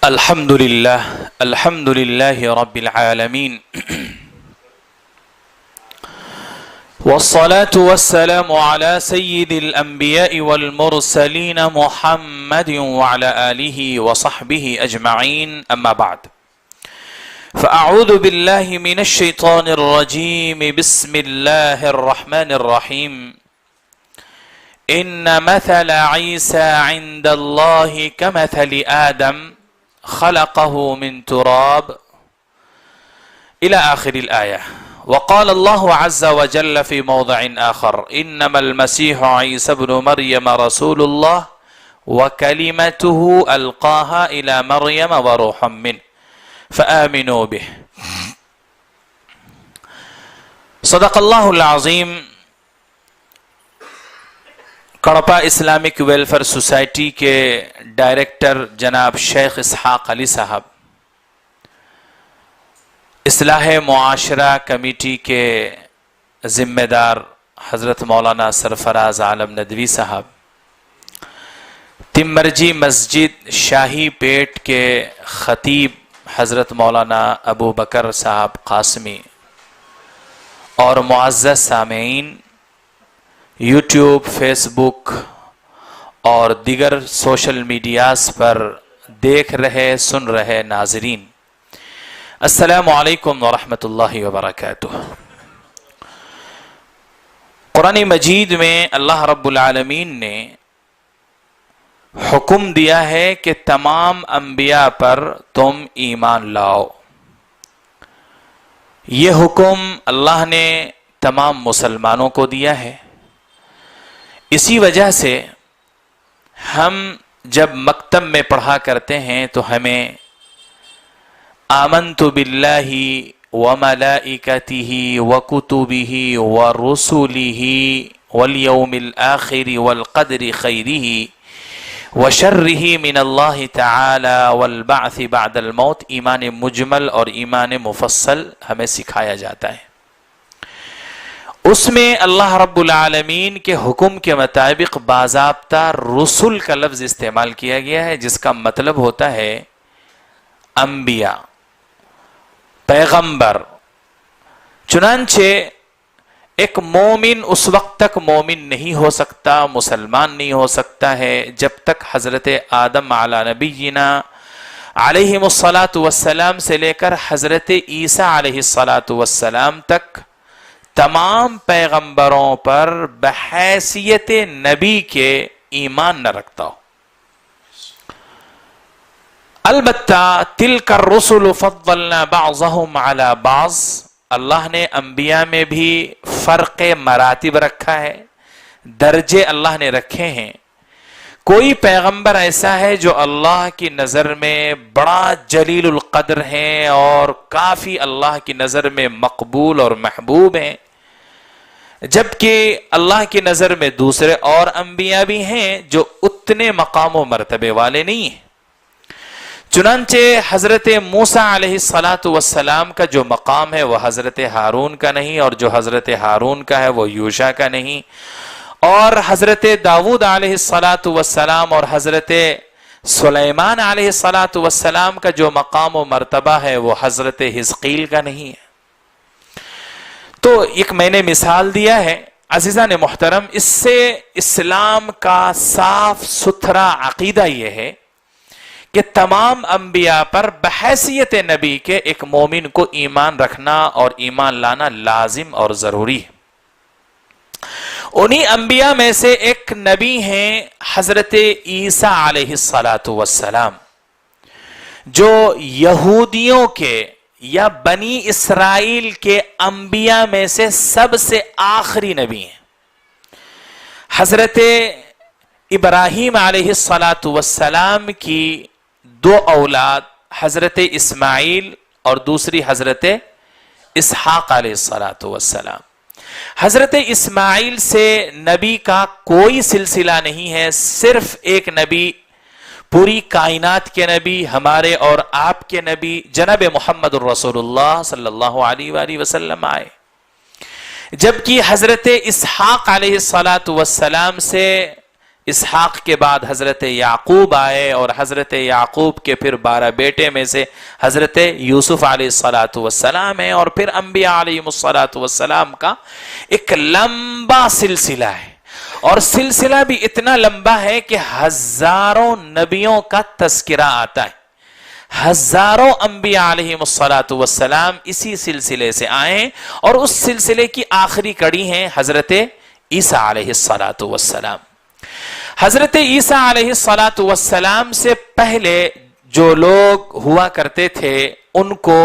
الحمد لله رب العالمين والصلاة والسلام على سيد الأنبياء والمرسلين محمد وعلى آله وصحبه أجمعين أما بعد فأعوذ بالله من الشيطان الرجيم بسم الله الرحمن الرحيم إن مثل عيسى عند الله كمثل آدم خلقه من تراب إلى آخر الآية. وقال الله عز وجل في موضع آخر إنما المسيح عيسى ابن مريم رسول الله وكلمته ألقاها إلى مريم وروح منه فآمنوا به. صدق اللہ العظیم. کڑپا اسلامک ویلفیئر سوسائٹی کے ڈائریکٹر جناب شیخ اسحاق علی صاحب، اصلاح معاشرہ کمیٹی کے ذمہ دار حضرت مولانا سرفراز عالم ندوی صاحب، تمرجی مسجد شاہی پیٹ کے خطیب حضرت مولانا ابو بکر صاحب قاسمی، اور معزز سامعین یوٹیوب، فیس بک اور دیگر سوشل میڈیاز پر دیکھ رہے سن رہے ناظرین، السلام علیکم ورحمۃ اللہ وبرکاتہ. قرآن مجید میں اللہ رب العالمین نے حکم دیا ہے کہ تمام انبیاء پر تم ایمان لاؤ. یہ حکم اللہ نے تمام مسلمانوں کو دیا ہے. اسی وجہ سے ہم جب مکتب میں پڑھا کرتے ہیں تو ہمیں آمنت باللہ وملائکتہ وکتبہ ورسلہ والیوم الآخر والقدر خیرہ وشرہ من اللہ تعالی والبعث بعد الموت، ایمان مجمل اور ایمان مفصل ہمیں سکھایا جاتا ہے. اس میں اللہ رب العالمین کے حکم کے مطابق باضابطہ رسول کا لفظ استعمال کیا گیا ہے، جس کا مطلب ہوتا ہے انبیاء، پیغمبر. چنانچہ ایک مومن اس وقت تک مومن نہیں ہو سکتا، مسلمان نہیں ہو سکتا ہے، جب تک حضرت آدم علی نبینا علیہ الصلاۃ والسلام سے لے کر حضرت عیسیٰ علیہ الصلاۃ والسلام تک تمام پیغمبروں پر بحیثیت نبی کے ایمان نہ رکھتا ہو. البتہ تلک الرسل فضلنا بعضهم على بعض، اللہ نے انبیاء میں بھی فرق مراتب رکھا ہے، درجے اللہ نے رکھے ہیں. کوئی پیغمبر ایسا ہے جو اللہ کی نظر میں بڑا جلیل القدر ہیں اور کافی اللہ کی نظر میں مقبول اور محبوب ہیں، جبکہ اللہ کی نظر میں دوسرے اور انبیاء بھی ہیں جو اتنے مقام و مرتبے والے نہیں ہیں. چنانچہ حضرت موسیٰ علیہ الصلاۃ والسلام کا جو مقام ہے وہ حضرت ہارون کا نہیں، اور جو حضرت ہارون کا ہے وہ یوشع کا نہیں، اور حضرت داؤد علیہ الصلاۃ والسلام اور حضرت سلیمان علیہ الصلاۃ والسلام کا جو مقام و مرتبہ ہے وہ حضرت حزقیل کا نہیں ہے. تو ایک میں نے مثال دیا ہے عزیزان محترم. اس سے اسلام کا صاف ستھرا عقیدہ یہ ہے کہ تمام انبیاء پر بحیثیت نبی کے ایک مومن کو ایمان رکھنا اور ایمان لانا لازم اور ضروری ہے. انہی انبیاء میں سے ایک نبی ہیں حضرت عیسیٰ علیہ الصلاۃ والسلام، جو یہودیوں کے یا بنی اسرائیل کے انبیاء میں سے سب سے آخری نبی ہیں. حضرت ابراہیم علیہ الصلاۃ والسلام کی دو اولاد، حضرت اسماعیل اور دوسری حضرت اسحاق علیہ الصلاۃ والسلام. حضرت اسماعیل سے نبی کا کوئی سلسلہ نہیں ہے، صرف ایک نبی، پوری کائنات کے نبی، ہمارے اور آپ کے نبی جناب محمد الرسول اللہ صلی اللہ علیہ وآلہ وسلم آئے. جبکہ حضرت اسحاق علیہ الصلاۃ والسلام سے اسحاق کے بعد حضرت یعقوب آئے اور حضرت یعقوب کے پھر 12 بیٹے میں سے حضرت یوسف علیہ السلام ہیں، اور پھر انبیاء علیہ السلام کا ایک لمبا سلسلہ ہے، اور سلسلہ بھی اتنا لمبا ہے کہ ہزاروں نبیوں کا تذکرہ آتا ہے، ہزاروں انبیاء علیہ السلام اسی سلسلے سے آئے، اور اس سلسلے کی آخری کڑی ہیں حضرت عیسیٰ علیہ السلام۔ حضرت عیسیٰ علیہ السلام سے پہلے جو لوگ ہوا کرتے تھے ان کو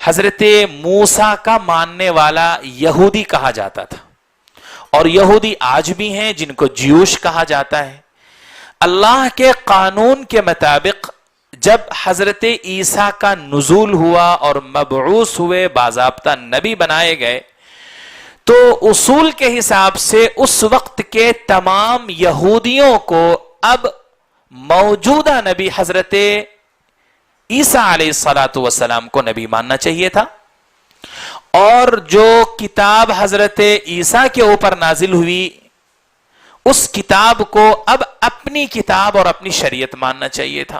حضرت موسیٰ کا ماننے والا یہودی کہا جاتا تھا، اور یہودی آج بھی ہیں جن کو جیوش کہا جاتا ہے۔ اللہ کے قانون کے مطابق جب حضرت عیسیٰ کا نزول ہوا اور مبعوث ہوئے، باضابطہ نبی بنائے گئے، تو اصول کے حساب سے اس وقت کے تمام یہودیوں کو اب موجودہ نبی حضرت عیسیٰ علیہ السلام کو نبی ماننا چاہیے تھا، اور جو کتاب حضرت عیسیٰ کے اوپر نازل ہوئی اس کتاب کو اب اپنی کتاب اور اپنی شریعت ماننا چاہیے تھا۔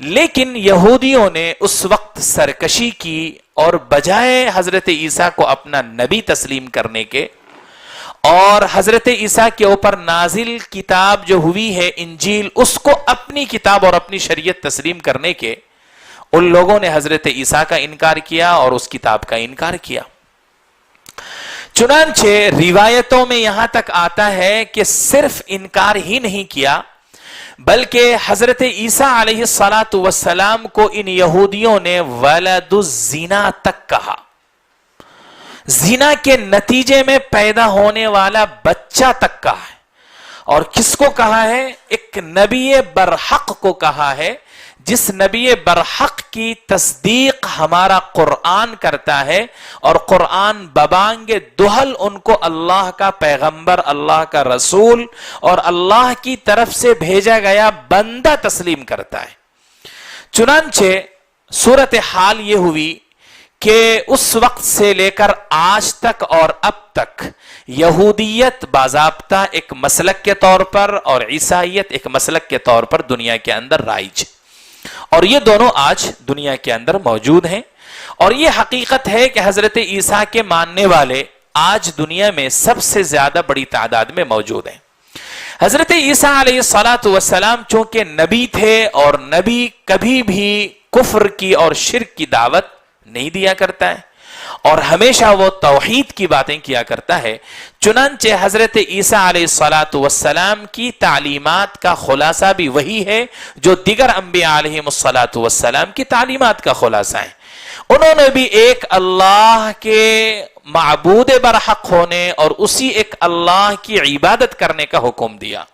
لیکن یہودیوں نے اس وقت سرکشی کی اور بجائے حضرت عیسیٰ کو اپنا نبی تسلیم کرنے کے اور حضرت عیسیٰ کے اوپر نازل کتاب جو ہوئی ہے انجیل، اس کو اپنی کتاب اور اپنی شریعت تسلیم کرنے کے، ان لوگوں نے حضرت عیسیٰ کا انکار کیا اور اس کتاب کا انکار کیا۔ چنانچہ روایتوں میں یہاں تک آتا ہے کہ صرف انکار ہی نہیں کیا بلکہ حضرت عیسیٰ علیہ السلام کو ان یہودیوں نے ولد الزنا تک کہا، زنا کے نتیجے میں پیدا ہونے والا بچہ تک کہا ہے۔ اور کس کو کہا ہے؟ ایک نبی برحق کو کہا ہے، جس نبی برحق کی تصدیق ہمارا قرآن کرتا ہے، اور قرآن ببانگ دہل ان کو اللہ کا پیغمبر، اللہ کا رسول اور اللہ کی طرف سے بھیجا گیا بندہ تسلیم کرتا ہے۔ چنانچہ صورتحال یہ ہوئی کہ اس وقت سے لے کر آج تک اور اب تک یہودیت باضابطہ ایک مسلک کے طور پر اور عیسائیت ایک مسلک کے طور پر دنیا کے اندر رائج، اور یہ دونوں آج دنیا کے اندر موجود ہیں۔ اور یہ حقیقت ہے کہ حضرت عیسیٰ کے ماننے والے آج دنیا میں سب سے زیادہ بڑی تعداد میں موجود ہیں۔ حضرت عیسیٰ علیہ السلام چونکہ نبی تھے، اور نبی کبھی بھی کفر کی اور شرک کی دعوت نہیں دیا کرتا ہے، اور ہمیشہ وہ توحید کی باتیں کیا کرتا ہے۔ چنانچہ حضرت عیسیٰ علیہ السلام کی تعلیمات کا خلاصہ بھی وہی ہے جو دیگر انبیاء علیہ السلام کی تعلیمات کا خلاصہ ہے۔ انہوں نے بھی ایک اللہ کے معبود برحق ہونے اور اسی ایک اللہ کی عبادت کرنے کا حکم دیا،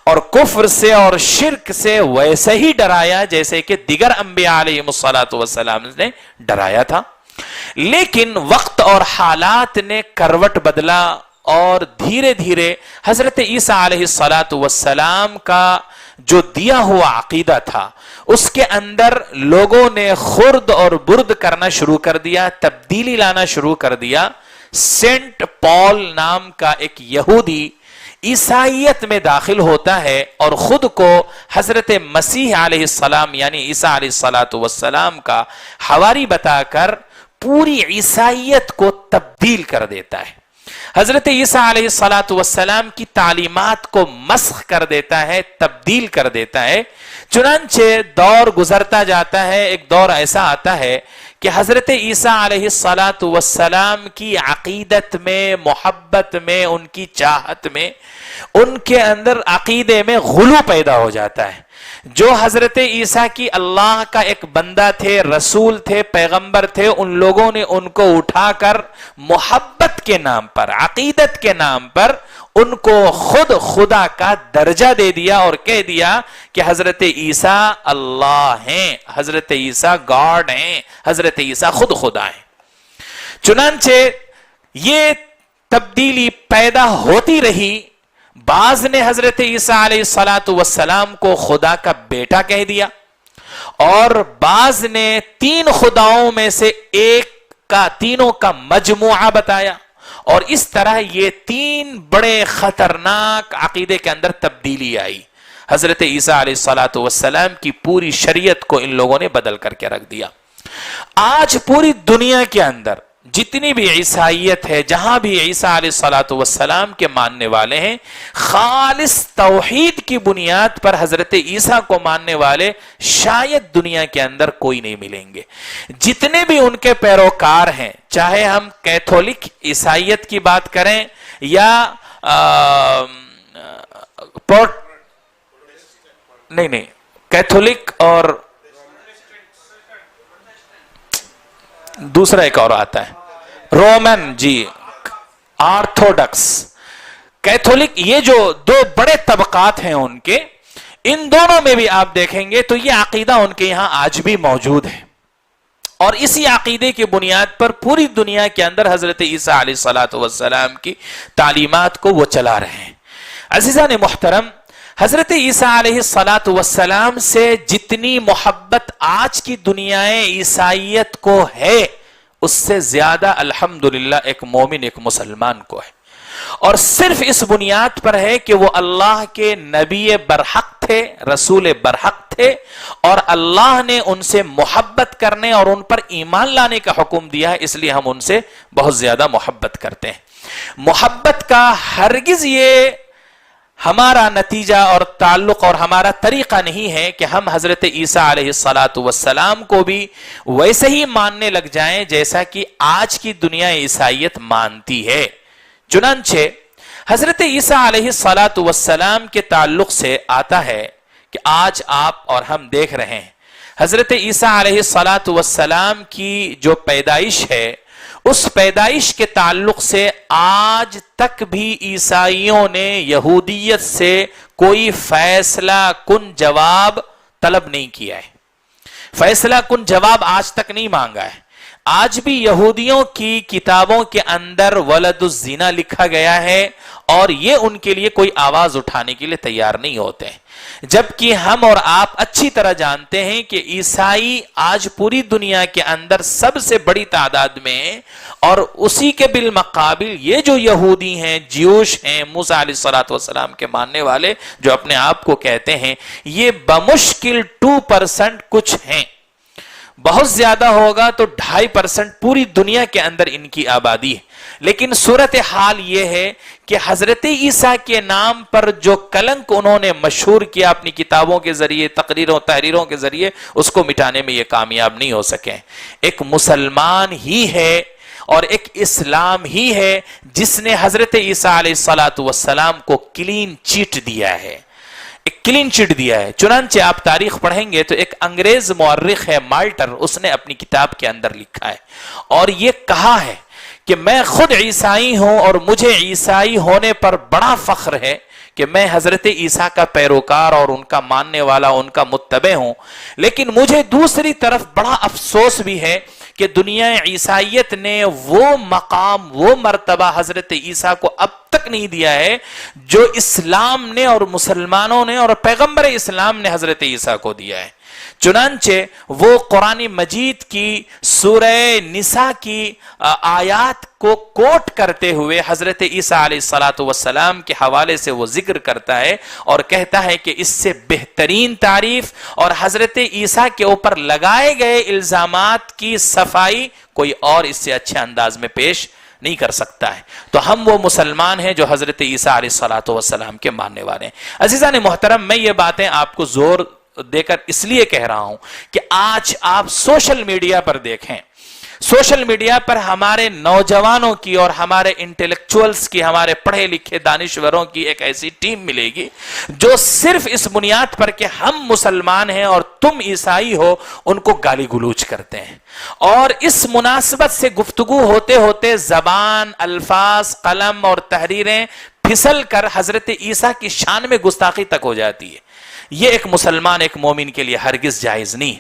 اور کفر سے اور شرک سے ویسے ہی ڈرایا جیسے کہ دیگر انبیاء علیہ السلام نے ڈرایا تھا۔ لیکن وقت اور حالات نے کروٹ بدلا، اور دھیرے دھیرے حضرت عیسیٰ علیہ السلام کا جو دیا ہوا عقیدہ تھا اس کے اندر لوگوں نے خرد اور برد کرنا شروع کر دیا، تبدیلی لانا شروع کر دیا۔ سینٹ پال نام کا ایک یہودی عیسائیت میں داخل ہوتا ہے اور خود کو حضرت مسیح علیہ السلام یعنی عیسیٰ علیہ السلام کا حواری بتا کر پوری عیسائیت کو تبدیل کر دیتا ہے۔ حضرت عیسیٰ علیہ السلام کی تعلیمات کو مسخ کر دیتا ہے، تبدیل کر دیتا ہے۔ چنانچہ دور گزرتا جاتا ہے، ایک دور ایسا آتا ہے کہ حضرت عیسیٰ علیہ السلام کی عقیدت میں، محبت میں، ان کی چاہت میں، ان کے اندر عقیدے میں غلو پیدا ہو جاتا ہے۔ جو حضرت عیسیٰ کی اللہ کا ایک بندہ تھے، رسول تھے، پیغمبر تھے، ان لوگوں نے ان کو اٹھا کر محبت کے نام پر، عقیدت کے نام پر ان کو خود خدا کا درجہ دے دیا اور کہہ دیا کہ حضرت عیسیٰ اللہ ہیں، حضرت عیسیٰ گاڈ ہیں، حضرت عیسیٰ خود خدا ہیں۔ چنانچہ یہ تبدیلی پیدا ہوتی رہی۔ بعض نے حضرت عیسیٰ علیہ السلام کو خدا کا بیٹا کہہ دیا، اور بعض نے تین خداؤں میں سے ایک کا، تینوں کا مجموعہ بتایا، اور اس طرح یہ 3 بڑے خطرناک عقیدے کے اندر تبدیلی آئی. حضرت عیسیٰ علیہ السلام کی پوری شریعت کو ان لوگوں نے بدل کر کے رکھ دیا. آج پوری دنیا کے اندر جتنی بھی عیسائیت ہے، جہاں بھی عیسیٰ علیہ السلام کے ماننے والے ہیں، خالص توحید کی بنیاد پر حضرت عیسیٰ کو ماننے والے شاید دنیا کے اندر کوئی نہیں ملیں گے. جتنے بھی ان کے پیروکار ہیں، چاہے ہم کیتھولک عیسائیت کی بات کریں یا نہیں کیتھولک اور دوسرا ایک اور آتا ہے رومن، آرتھوڈکس، کیتھولک، یہ جو 2 بڑے طبقات ہیں ان کے، ان دونوں میں بھی آپ دیکھیں گے تو یہ عقیدہ ان کے یہاں آج بھی موجود ہے. اور اسی عقیدے کی بنیاد پر پوری دنیا کے اندر حضرت عیسیٰ علیہ السلام کی تعلیمات کو وہ چلا رہے ہیں. عزیزان محترم، حضرت عیسیٰ علیہ السلام سے جتنی محبت آج کی دنیا عیسائیت کو ہے، اس سے زیادہ الحمدللہ ایک مومن، ایک مسلمان کو ہے. اور صرف اس بنیاد پر ہے کہ وہ اللہ کے نبی برحق تھے، رسول برحق تھے، اور اللہ نے ان سے محبت کرنے اور ان پر ایمان لانے کا حکم دیا ہے، اس لیے ہم ان سے بہت زیادہ محبت کرتے ہیں. محبت کا ہرگز یہ ہمارا نتیجہ اور تعلق اور ہمارا طریقہ نہیں ہے کہ ہم حضرت عیسیٰ علیہ السلام کو بھی ویسے ہی ماننے لگ جائیں جیسا کہ آج کی دنیا عیسائیت مانتی ہے. چنانچہ حضرت عیسیٰ علیہ السلام کے تعلق سے آتا ہے کہ آج آپ اور ہم دیکھ رہے ہیں حضرت عیسیٰ علیہ السلام کی جو پیدائش ہے، اس پیدائش کے تعلق سے آج تک بھی عیسائیوں نے یہودیت سے کوئی فیصلہ کن جواب طلب نہیں کیا ہے، فیصلہ کن جواب آج تک نہیں مانگا ہے. آج بھی یہودیوں کی کتابوں کے اندر ولد الزنا لکھا گیا ہے، اور یہ ان کے لیے کوئی آواز اٹھانے کے لیے تیار نہیں ہوتے ہیں. جبکہ ہم اور آپ اچھی طرح جانتے ہیں کہ عیسائی آج پوری دنیا کے اندر سب سے بڑی تعداد میں، اور اسی کے بالمقابل یہ جو یہودی ہیں، جیوش ہیں، موسیٰ علیہ السلام کے ماننے والے جو اپنے آپ کو کہتے ہیں، یہ بمشکل 2% کچھ ہیں. بہت زیادہ ہوگا تو 2.5% پوری دنیا کے اندر ان کی آبادی ہے. لیکن صورتحال یہ ہے کہ حضرت عیسیٰ کے نام پر جو کلنک انہوں نے مشہور کیا اپنی کتابوں کے ذریعے، تقریروں تحریروں کے ذریعے، اس کو مٹانے میں یہ کامیاب نہیں ہو سکے. ایک مسلمان ہی ہے اور ایک اسلام ہی ہے جس نے حضرت عیسیٰ علیہ السلام کو کلین چٹ دیا ہے، ایک کلین چٹ دیا ہے. چنانچہ آپ تاریخ پڑھیں گے تو ایک انگریز مورخ ہے مالٹر، اس نے اپنی کتاب کے اندر لکھا ہے اور یہ کہا ہے کہ میں خود عیسائی ہوں اور مجھے عیسائی ہونے پر بڑا فخر ہے کہ میں حضرت عیسیٰ کا پیروکار اور ان کا ماننے والا، ان کا متبع ہوں. لیکن مجھے دوسری طرف بڑا افسوس بھی ہے کہ دنیا عیسائیت نے وہ مقام، وہ مرتبہ حضرت عیسیٰ کو اب تک نہیں دیا ہے جو اسلام نے اور مسلمانوں نے اور پیغمبر اسلام نے حضرت عیسیٰ کو دیا ہے. چنانچہ وہ قرآن مجید کی سورہ نساء کی آیات کو کوٹ کرتے ہوئے حضرت عیسیٰ علیہ السلام کے حوالے سے وہ ذکر کرتا ہے اور کہتا ہے کہ اس سے بہترین تعریف اور حضرت عیسیٰ کے اوپر لگائے گئے الزامات کی صفائی کوئی اور اس سے اچھے انداز میں پیش نہیں کر سکتا ہے. تو ہم وہ مسلمان ہیں جو حضرت عیسیٰ علیہ السلام کے ماننے والے ہیں. عزیزان محترم، میں یہ باتیں آپ کو زور دے کر اس لیے کہہ رہا ہوں کہ آج آپ سوشل میڈیا پر دیکھیں، سوشل میڈیا پر ہمارے نوجوانوں کی اور ہمارے انٹلیکچوئلز کی، ہمارے پڑھے لکھے دانشوروں کی ایک ایسی ٹیم ملے گی جو صرف اس بنیاد پر کہ ہم مسلمان ہیں اور تم عیسائی ہو ان کو گالی گلوچ کرتے ہیں. اور اس مناسبت سے گفتگو ہوتے ہوتے زبان، الفاظ، قلم اور تحریریں پھسل کر حضرت عیسیٰ کی شان میں گستاخی تک ہو جاتی ہے. یہ ایک مسلمان، ایک مومن کے لیے ہرگز جائز نہیں.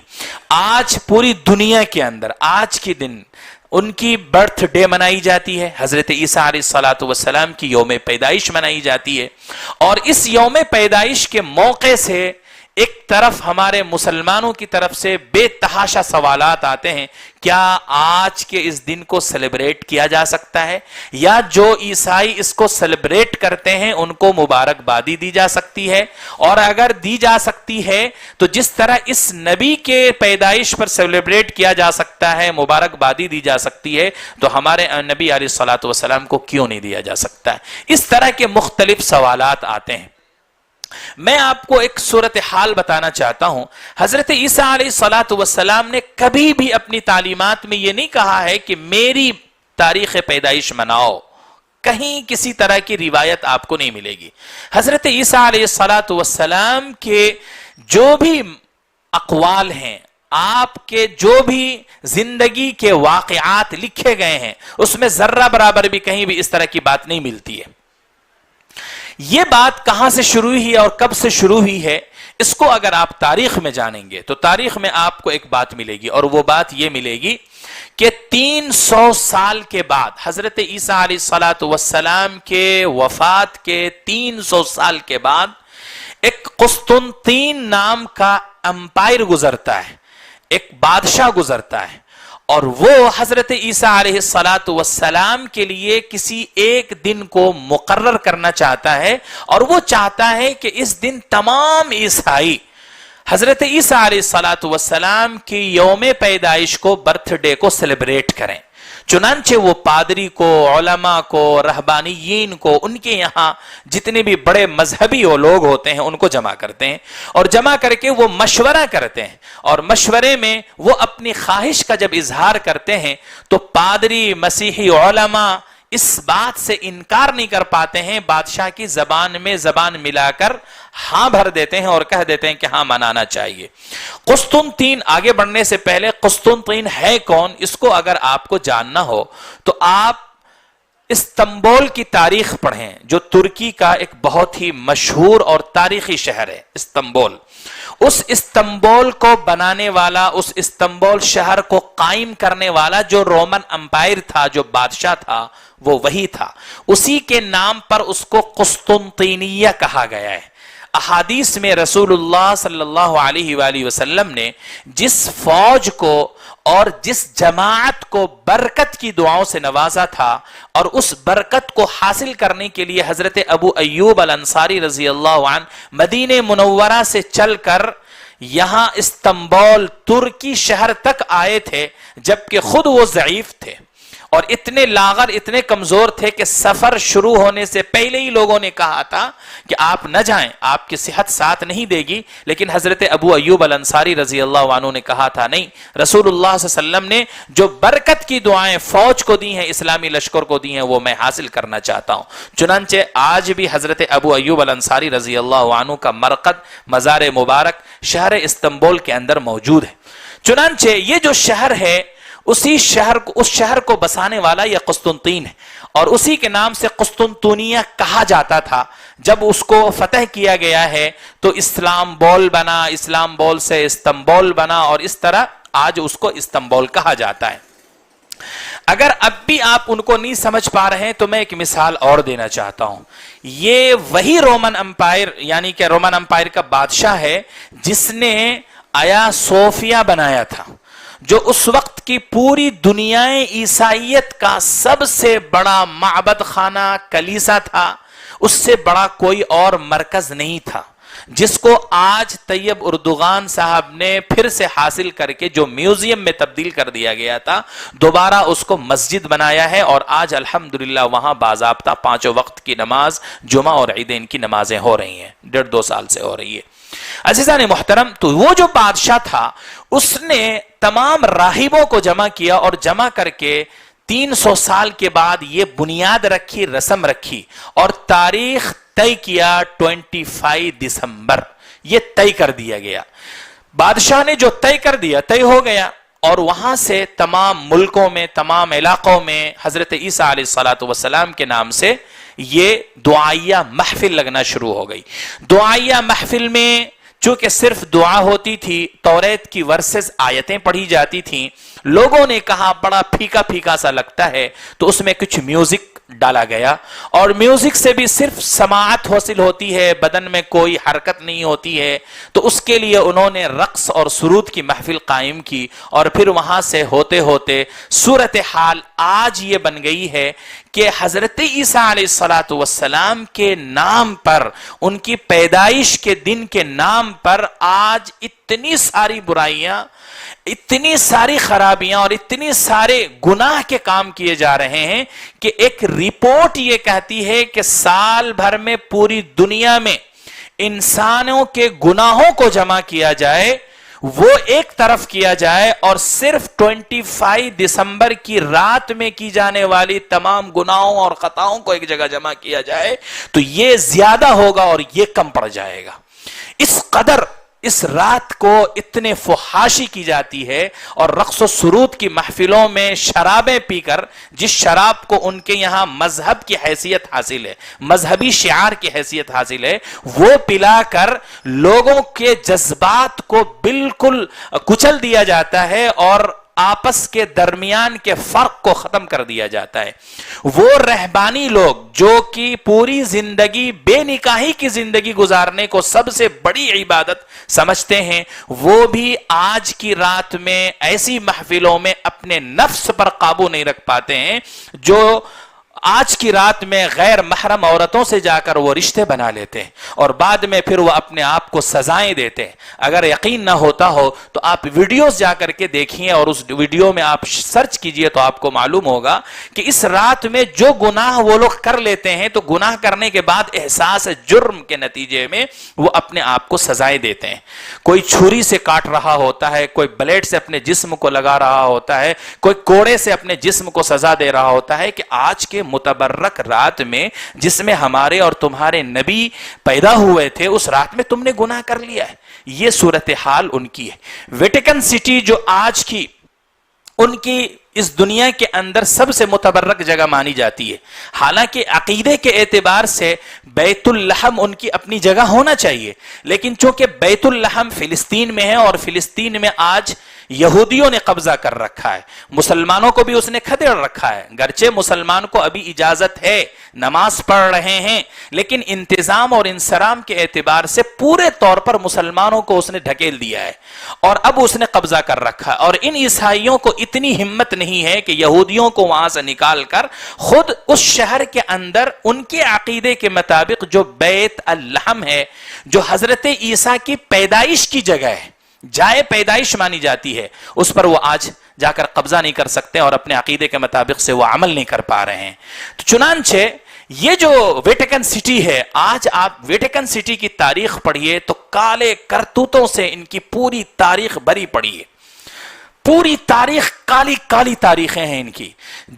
آج پوری دنیا کے اندر آج کے دن ان کی برتھ ڈے منائی جاتی ہے، حضرت عیسیٰ علیہ السلام کی یوم پیدائش منائی جاتی ہے، اور اس یوم پیدائش کے موقع سے ایک طرف ہمارے مسلمانوں کی طرف سے بے تحاشا سوالات آتے ہیں، کیا آج کے اس دن کو سیلیبریٹ کیا جا سکتا ہے؟ یا جو عیسائی اس کو سیلیبریٹ کرتے ہیں ان کو مبارکبادی دی جا سکتی ہے؟ اور اگر دی جا سکتی ہے تو جس طرح اس نبی کے پیدائش پر سیلیبریٹ کیا جا سکتا ہے، مبارکبادی دی جا سکتی ہے، تو ہمارے نبی علیہ الصلوۃ والسلام کو کیوں نہیں دیا جا سکتا ہے؟ اس طرح کے مختلف سوالات آتے ہیں۔ میں آپ کو ایک صورتحال بتانا چاہتا ہوں۔ حضرت عیسیٰ علیہ الصلوۃ والسلام نے کبھی بھی اپنی تعلیمات میں یہ نہیں کہا ہے کہ میری تاریخ پیدائش مناؤ، کہیں کسی طرح کی روایت آپ کو نہیں ملے گی۔ حضرت عیسیٰ علیہ الصلوۃ والسلام کے جو بھی اقوال ہیں، آپ کے جو بھی زندگی کے واقعات لکھے گئے ہیں، اس میں ذرہ برابر بھی کہیں بھی اس طرح کی بات نہیں ملتی ہے۔ یہ بات کہاں سے شروع ہوئی اور کب سے شروع ہوئی ہے، اس کو اگر آپ تاریخ میں جانیں گے تو تاریخ میں آپ کو ایک بات ملے گی، اور وہ بات یہ ملے گی کہ 300 سال کے بعد، حضرت عیسیٰ علیہ الصلوۃ والسلام کے وفات کے 300 سال کے بعد ایک قسطنطین نام کا امپائر گزرتا ہے، ایک بادشاہ گزرتا ہے، اور وہ حضرت عیسیٰ علیہ الصلوۃ والسلام کے لیے کسی ایک دن کو مقرر کرنا چاہتا ہے، اور وہ چاہتا ہے کہ اس دن تمام عیسائی حضرت عیسیٰ علیہ الصلوۃ والسلام کی یوم پیدائش کو، برتھ ڈے کو سیلیبریٹ کریں۔ چنانچہ وہ پادری کو، علماء کو، رہبانیین کو، ان کے یہاں جتنے بھی بڑے مذہبی وہ لوگ ہوتے ہیں ان کو جمع کرتے ہیں، اور جمع کر کے وہ مشورہ کرتے ہیں، اور مشورے میں وہ اپنی خواہش کا جب اظہار کرتے ہیں تو پادری، مسیحی علماء اس بات سے انکار نہیں کر پاتے ہیں، بادشاہ کی زبان میں زبان ملا کر ہاں بھر دیتے ہیں اور کہہ دیتے ہیں کہ ہاں منانا چاہیے۔ قسطنطین، آگے بڑھنے سے پہلے قسطنطین ہے کون، اس کو اگر آپ کو جاننا ہو تو آپ استنبول کی تاریخ پڑھیں، جو ترکی کا ایک بہت ہی مشہور اور تاریخی شہر ہے استنبول۔ اس استنبول کو بنانے والا، اس استنبول شہر کو قائم کرنے والا جو رومن امپائر تھا، جو بادشاہ تھا، وہ وہی تھا۔ اسی کے نام پر اس کو قسطنطینیہ کہا گیا ہے۔ احادیث میں رسول اللہ صلی اللہ علیہ وآلہ وسلم نے جس فوج کو اور جس جماعت کو برکت کی دعاؤں سے نوازا تھا، اور اس برکت کو حاصل کرنے کے لیے حضرت ابو ایوب الانصاری رضی اللہ عنہ مدینہ منورہ سے چل کر یہاں استنبول ترکی شہر تک آئے تھے، جبکہ خود وہ ضعیف تھے اور اتنے لاغر، اتنے کمزور تھے کہ سفر شروع ہونے سے پہلے ہی لوگوں نے کہا تھا کہ آپ نہ جائیں، آپ کی صحت ساتھ نہیں دے گی، لیکن حضرت ابو ایوب الانصاری رضی اللہ عنہ نے کہا تھا نہیں، رسول اللہ صلی اللہ علیہ وسلم نے جو برکت کی دعائیں فوج کو دی ہیں، اسلامی لشکر کو دی ہیں، وہ میں حاصل کرنا چاہتا ہوں۔ چنانچہ آج بھی حضرت ابو ایوب الانصاری رضی اللہ عنہ کا مرقد، مزار مبارک شہر استنبول کے اندر موجود ہے۔ چنانچہ یہ جو شہر ہے، اس شہر کو بسانے والا یہ قسطنطین ہے، اور اسی کے نام سے قسطنطنیہ کہا جاتا تھا۔ جب اس کو فتح کیا گیا ہے تو اسلام بول بنا، اسلام بول سے استنبول بنا، اور اس طرح آج اس کو استنبول کہا جاتا ہے۔ اگر اب بھی آپ ان کو نہیں سمجھ پا رہے ہیں تو میں ایک مثال اور دینا چاہتا ہوں۔ یہ وہی رومن امپائر، یعنی کہ رومن امپائر کا بادشاہ ہے جس نے آیا صوفیہ بنایا تھا، جو اس وقت کی پوری دنیا عیسائیت کا سب سے بڑا معبد خانہ کلیسا تھا، اس سے بڑا کوئی اور مرکز نہیں تھا، جس کو آج طیب اردوغان صاحب نے پھر سے حاصل کر کے جو میوزیم میں تبدیل کر دیا گیا تھا، دوبارہ اس کو مسجد بنایا ہے، اور آج الحمدللہ وہاں باضابطہ 5 وقت کی نماز، جمعہ اور عیدین کی نمازیں ہو رہی ہیں، 1.5-2 سال سے ہو رہی ہے۔ عزیزان محترم، تو وہ جو بادشاہ تھا اس نے تمام راہبوں کو جمع کیا، اور جمع کر کے 300 سال کے بعد یہ بنیاد رکھی، رسم رکھی، اور تاریخ طے کیا 25 دسمبر، یہ طے کر دیا گیا۔ بادشاہ نے جو طے کر دیا، طے ہو گیا، اور وہاں سے تمام ملکوں میں، تمام علاقوں میں حضرت عیسیٰ علیہ الصلوۃ والسلام کے نام سے یہ دعائیہ محفل لگنا شروع ہو گئی۔ دعائیہ محفل میں چونکہ صرف دعا ہوتی تھی، توریت کی ورسز آیتیں پڑھی جاتی تھیں، لوگوں نے کہا بڑا پھیکا پھیکا سا لگتا ہے، تو اس میں کچھ میوزک ڈالا گیا، اور میوزک سے بھی صرف سماعت حاصل ہوتی ہے، بدن میں کوئی حرکت نہیں ہوتی ہے، تو اس کے لیے انہوں نے رقص اور سرود کی محفل قائم کی، اور پھر وہاں سے ہوتے ہوتے صورتحال آج یہ بن گئی ہے کہ حضرت عیسیٰ علیہ السلام کے نام پر، ان کی پیدائش کے دن کے نام پر آج اتنی ساری برائیاں، اتنی ساری خرابیاں اور اتنی سارے گناہ کے کام کیے جا رہے ہیں کہ ایک رپورٹ یہ کہتی ہے کہ سال بھر میں پوری دنیا میں انسانوں کے گناہوں کو جمع کیا جائے، وہ ایک طرف کیا جائے، اور صرف 25 دسمبر کی رات میں کی جانے والی تمام گناہوں اور خطاؤں کو ایک جگہ جمع کیا جائے تو یہ زیادہ ہوگا اور یہ کم پڑ جائے گا۔ اس قدر اس رات کو اتنے فحاشی کی جاتی ہے، اور رقص و سرود کی محفلوں میں شرابیں پی کر، جس شراب کو ان کے یہاں مذہب کی حیثیت حاصل ہے، مذہبی شعار کی حیثیت حاصل ہے، وہ پلا کر لوگوں کے جذبات کو بالکل کچل دیا جاتا ہے اور آپس کے درمیان کے فرق کو ختم کر دیا جاتا ہے۔ وہ رہبانی لوگ جو کہ پوری زندگی بے نکاحی کی زندگی گزارنے کو سب سے بڑی عبادت سمجھتے ہیں، وہ بھی آج کی رات میں ایسی محفلوں میں اپنے نفس پر قابو نہیں رکھ پاتے ہیں، جو آج کی رات میں غیر محرم عورتوں سے جا کر وہ رشتے بنا لیتے ہیں، اور بعد میں پھر وہ اپنے آپ کو سزائیں دیتے ہیں۔ اگر یقین نہ ہوتا ہو تو آپ ویڈیوز جا کر کے دیکھیں، اور اس ویڈیو میں آپ سرچ کیجئے تو آپ کو معلوم ہوگا کہ اس رات میں جو گناہ وہ لوگ کر لیتے ہیں تو گناہ کرنے کے بعد احساس جرم کے نتیجے میں وہ اپنے آپ کو سزائیں دیتے ہیں۔ کوئی چھری سے کاٹ رہا ہوتا ہے، کوئی بلیڈ سے اپنے جسم کو لگا رہا ہوتا ہے، کوئی کوڑے سے اپنے جسم کو سزا دے رہا ہوتا ہے کہ آج کے متبرک رات میں جس میں ہمارے اور تمہارے نبی پیدا ہوئے تھے، اس رات میں تم نے گناہ کر لیا ہے۔ یہ صورتحال ان کی ہے۔ ویٹیکن سٹی جو آج کی ان کی اس دنیا کے اندر سب سے متبرک جگہ مانی جاتی ہے، حالانکہ عقیدے کے اعتبار سے بیت اللحم ان کی اپنی جگہ ہونا چاہیے، لیکن چونکہ بیت اللحم فلسطین میں ہے، اور فلسطین میں آج یہودیوں نے قبضہ کر رکھا ہے، مسلمانوں کو بھی اس نے کھدیڑ رکھا ہے، گرچہ مسلمان کو ابھی اجازت ہے، نماز پڑھ رہے ہیں، لیکن انتظام اور انصرام کے اعتبار سے پورے طور پر مسلمانوں کو اس نے ڈھکیل دیا ہے، اور اب اس نے قبضہ کر رکھا ہے۔ اور ان عیسائیوں کو اتنی ہمت نہیں ہے کہ یہودیوں کو وہاں سے نکال کر خود اس شہر کے اندر ان کے عقیدے کے مطابق جو بیت اللحم ہے، جو حضرت عیسیٰ کی پیدائش کی جگہ ہے، جائے پیدائش مانی جاتی ہے، اس پر وہ آج جا کر قبضہ نہیں کر سکتے، اور اپنے عقیدے کے مطابق سے وہ عمل نہیں کر پا رہے ہیں۔ تو چنانچہ یہ جو ویٹیکن سٹی ہے، آج آپ ویٹیکن سٹی کی تاریخ پڑھیے تو کالے کرتوتوں سے ان کی پوری تاریخ بری پڑی ہے، پوری تاریخ کالی کالی تاریخیں ہیں ان کی۔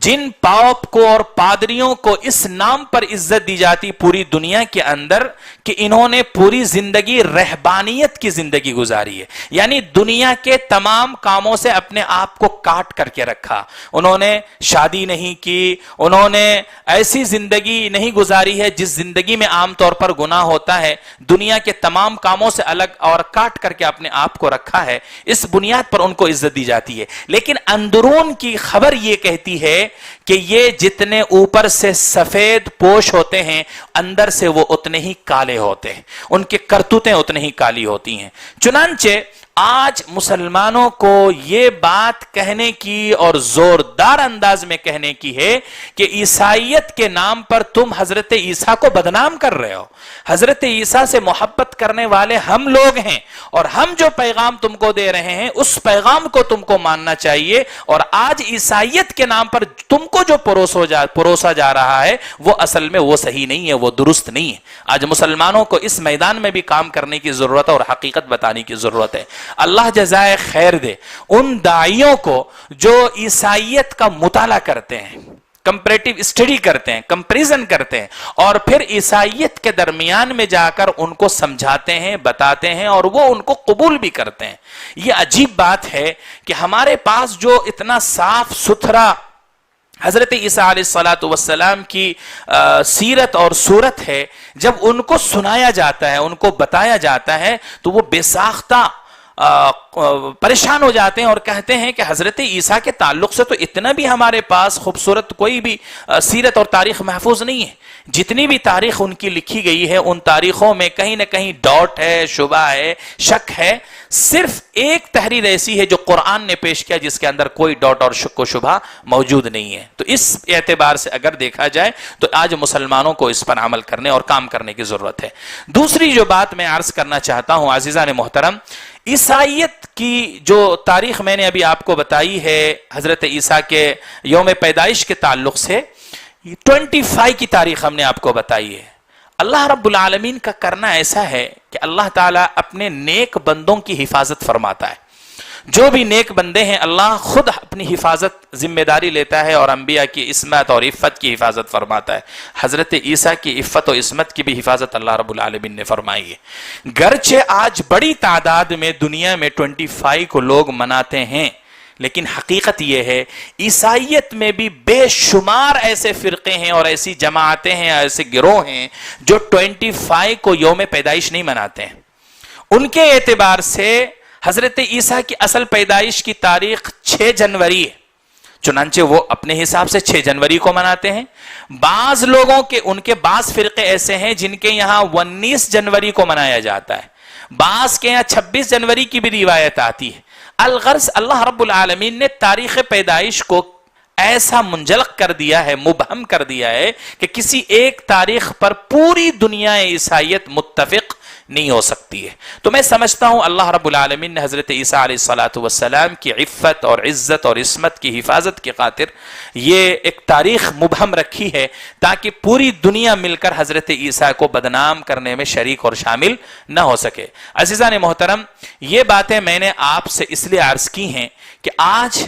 جن پاپ کو اور پادریوں کو اس نام پر عزت دی جاتی پوری دنیا کے اندر کہ انہوں نے پوری زندگی رہبانیت کی زندگی گزاری ہے، یعنی دنیا کے تمام کاموں سے اپنے آپ کو کاٹ کر کے رکھا، انہوں نے شادی نہیں کی، انہوں نے ایسی زندگی نہیں گزاری ہے جس زندگی میں عام طور پر گناہ ہوتا ہے، دنیا کے تمام کاموں سے الگ اور کاٹ کر کے اپنے آپ کو رکھا ہے، اس بنیاد پر ان کو عزت دی جاتی ہے۔ لیکن اندرون کی خبر یہ کہتی ہے کہ یہ جتنے اوپر سے سفید پوش ہوتے ہیں، اندر سے وہ اتنے ہی کالے ہوتے ہیں، ان کے کرتوتیں اتنے ہی کالی ہوتی ہیں۔ چنانچہ آج مسلمانوں کو یہ بات کہنے کی اور زوردار انداز میں کہنے کی ہے کہ عیسائیت کے نام پر تم حضرت عیسیٰ کو بدنام کر رہے ہو۔ حضرت عیسیٰ سے محبت کرنے والے ہم لوگ ہیں، اور ہم جو پیغام تم کو دے رہے ہیں اس پیغام کو تم کو ماننا چاہیے، اور آج عیسائیت کے نام پر تم کو جو پروسا جا رہا ہے وہ اصل میں وہ صحیح نہیں ہے، وہ درست نہیں ہے۔ آج مسلمانوں کو اس میدان میں بھی کام کرنے کی ضرورت ہے اور حقیقت بتانے کی ضرورت ہے۔ اللہ جزائے خیر دے ان داعیوں کو جو عیسائیت کا مطالعہ کرتے ہیں، کمپیریٹیو اسٹڈی کرتے ہیں، کمپیریزن کرتے ہیں، اور پھر عیسائیت کے درمیان میں جا کر ان کو سمجھاتے ہیں، بتاتے ہیں، اور وہ ان کو قبول بھی کرتے ہیں۔ یہ عجیب بات ہے کہ ہمارے پاس جو اتنا صاف ستھرا حضرت عیسیٰ علیہ السلام کی سیرت اور صورت ہے، جب ان کو سنایا جاتا ہے، ان کو بتایا جاتا ہے، تو وہ بے ساختہ پریشان ہو جاتے ہیں اور کہتے ہیں کہ حضرت عیسیٰ کے تعلق سے تو اتنا بھی ہمارے پاس خوبصورت کوئی بھی سیرت اور تاریخ محفوظ نہیں ہے. جتنی بھی تاریخ ان کی لکھی گئی ہے ان تاریخوں میں کہیں نہ کہیں ڈاٹ ہے، شبہ ہے، شک ہے. صرف ایک تحریر ایسی ہے جو قرآن نے پیش کیا جس کے اندر کوئی ڈاٹ اور شک و شبہ موجود نہیں ہے. تو اس اعتبار سے اگر دیکھا جائے تو آج مسلمانوں کو اس پر عمل کرنے اور کام کرنے کی ضرورت ہے. دوسری جو بات میں عرض کرنا چاہتا ہوں عزیزان محترم، عیسائیت کی جو تاریخ میں نے ابھی آپ کو بتائی ہے حضرت عیسیٰ کے یوم پیدائش کے تعلق سے، 25 کی تاریخ ہم نے آپ کو بتائی ہے. اللہ رب العالمین کا کرنا ایسا ہے کہ اللہ تعالیٰ اپنے نیک بندوں کی حفاظت فرماتا ہے. جو بھی نیک بندے ہیں اللہ خود اپنی حفاظت ذمہ داری لیتا ہے اور انبیاء کی عصمت اور عفت کی حفاظت فرماتا ہے. حضرت عیسیٰ کی عفت و عصمت کی بھی حفاظت اللہ رب العالمین نے فرمائی ہے. گرچہ آج بڑی تعداد میں دنیا میں 25 کو لوگ مناتے ہیں، لیکن حقیقت یہ ہے عیسائیت میں بھی بے شمار ایسے فرقے ہیں اور ایسی جماعتیں ہیں، ایسے گروہ ہیں جو 25 کو یوم پیدائش نہیں مناتے ہیں. ان کے اعتبار سے حضرت عیسیٰ کی اصل پیدائش کی تاریخ 6 جنوری ہے، چنانچہ وہ اپنے حساب سے 6 جنوری کو مناتے ہیں. بعض لوگوں کے ان کے بعض فرقے ایسے ہیں جن کے یہاں 19 جنوری کو منایا جاتا ہے، بعض کے یہاں 26 جنوری کی بھی روایت آتی ہے. الغرض اللہ رب العالمین نے تاریخ پیدائش کو ایسا منجلق کر دیا ہے، مبہم کر دیا ہے کہ کسی ایک تاریخ پر پوری دنیا عیسائیت متفق نہیں ہو سکتی ہے. تو میں سمجھتا ہوں اللہ رب العالمین نے حضرت عیسیٰ علیہ السلام کی عفت اور عزت اور عصمت کی حفاظت کی خاطر یہ ایک تاریخ مبہم رکھی ہے تاکہ پوری دنیا مل کر حضرت عیسیٰ کو بدنام کرنے میں شریک اور شامل نہ ہو سکے. عزیزان محترم، یہ باتیں میں نے آپ سے اس لیے عرض کی ہیں کہ آج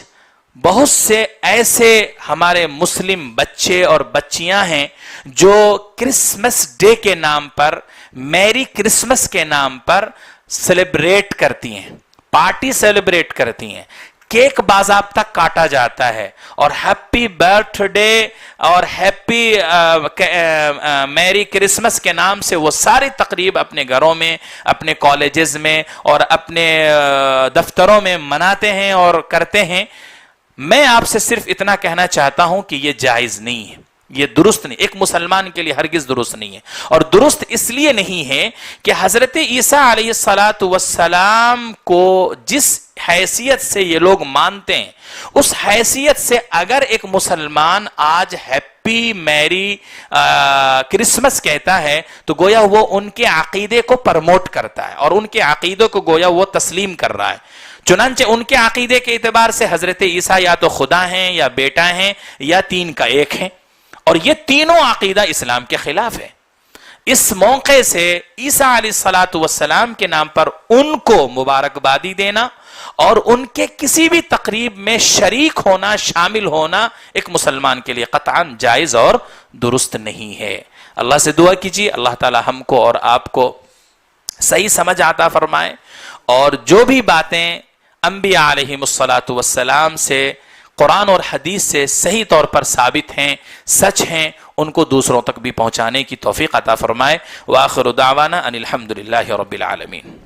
بہت سے ایسے ہمارے مسلم بچے اور بچیاں ہیں جو کرسمس ڈے کے نام پر، میری کرسمس کے نام پر سیلیبریٹ کرتی ہیں، پارٹی سیلیبریٹ کرتی ہیں، کیک باضابطہ کاٹا جاتا ہے اور ہیپی برتھ ڈے اور ہیپی میری کرسمس کے نام سے وہ ساری تقریب اپنے گھروں میں، اپنے کالجز میں اور اپنے دفتروں میں مناتے ہیں اور کرتے ہیں. میں آپ سے صرف اتنا کہنا چاہتا ہوں کہ یہ جائز نہیں ہے، یہ درست نہیں، ایک مسلمان کے لیے ہرگز درست نہیں ہے. اور درست اس لیے نہیں ہے کہ حضرت عیسیٰ علیہ السلام کو جس حیثیت سے یہ لوگ مانتے ہیں اس حیثیت سے اگر ایک مسلمان آج ہیپی میری کرسمس کہتا ہے تو گویا وہ ان کے عقیدے کو پرموٹ کرتا ہے اور ان کے عقیدے کو گویا وہ تسلیم کر رہا ہے. چنانچہ ان کے عقیدے کے اعتبار سے حضرت عیسیٰ یا تو خدا ہیں یا بیٹا ہیں یا 3 کا 1 ہیں، اور یہ تینوں عقیدہ اسلام کے خلاف ہے. اس موقع سے عیسیٰ علیہ السلام کے نام پر ان کو مبارکبادی دینا اور ان کے کسی بھی تقریب میں شریک ہونا، شامل ہونا ایک مسلمان کے لیے قطعاً جائز اور درست نہیں ہے. اللہ سے دعا کیجیے اللہ تعالی ہم کو اور آپ کو صحیح سمجھ عطا فرمائے، اور جو بھی باتیں انبیاء علیہم السلام سے، قرآن اور حدیث سے صحیح طور پر ثابت ہیں، سچ ہیں، ان کو دوسروں تک بھی پہنچانے کی توفیق عطا فرمائے. وآخر دعوانا ان الحمدللہ رب العالمین.